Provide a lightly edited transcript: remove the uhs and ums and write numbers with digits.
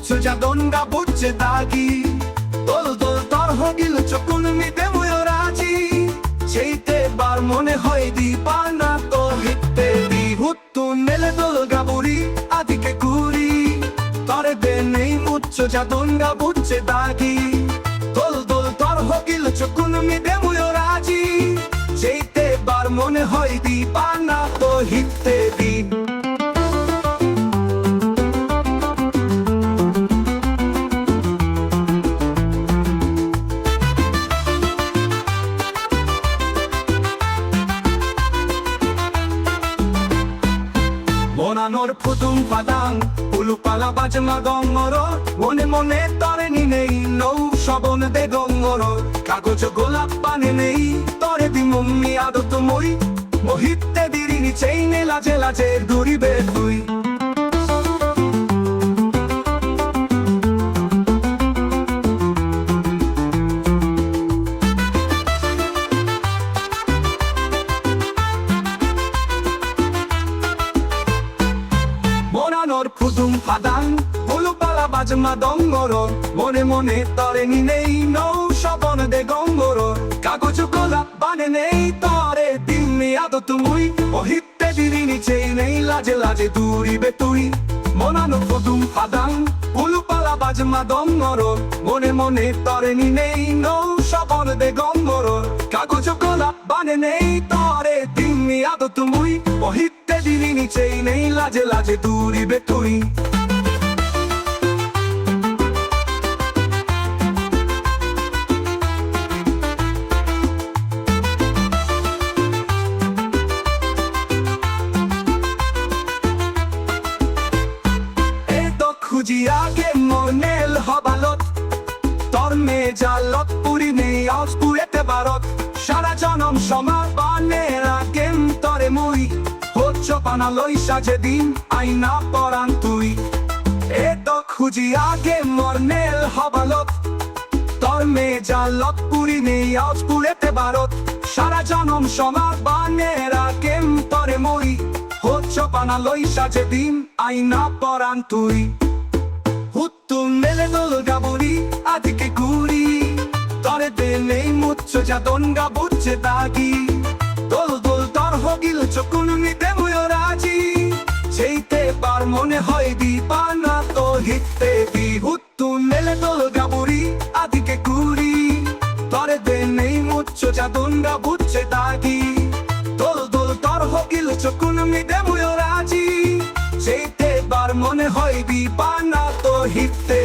mucho jadonga bucce dagi দোল তর হগিল চকুন মিতে ময়রাজি সেইতে বার মনে হয় দিপানা তো হিতে দি হুত্তু নেলে দোল গাবুরি আদিকে কুরি তরে বে নেই মুচ্ছো জাদঙ্গা বুঝছে দাগি দোল তর হগিল চকুন মিতে ময়রাজি সেইতে বার মনে হয় দিপানা তো হিতে দি Monanor putum padang ulu pala bajma gongoro mone mone tore ni nei no shobon de gongoro kagojo golap pane nei tore di mummi adot moi mohitte dirini chaine laje laje duribe tui Monanor putum padang ulu pala bajma dongoro mone mone tore ni nei no shobon de gongoro kagojo golap pane nei tore dimmi adot moi mohitte dirini chaine laje laje duribe tui Monanor putum padang ulu pala bajma dongoro mone mone tore ni nei no shobon de gongoro kagojo golap pane nei tore dimmi adot moi mohitte dirini chaine laje laje duribe tui খুজিয়াকে মনেল হবালত তোর মে জালত পুরি নেই আজ পুরেতে বারত সারা জনম সমাবানের আগেম তরে মুই হচ্ছ পানা লইসা যেদিন আইনা পরান তুই এ তো খুজিয়াকে মনেল হবালত তোর মে জালত পুরি নেই আজ পুরেতে বারত সারা জনম সমাবানের আগেম তরে মুই হচ্ছ পানা লইসা যেদিন আইনা পরান তুই Huttu nele dol gaburi adike kuri tore de nei mucho jadonga bucce dagi dol tor hogil chokun mite moyoraji cheite bar mone hoy dipana to hitte di huttu nele dol gaburi adike kuri tore de nei mucho jadonga bucce dagi dol tor hogil chokun mite moyoraji cheite bar mone hoy dipana to hitte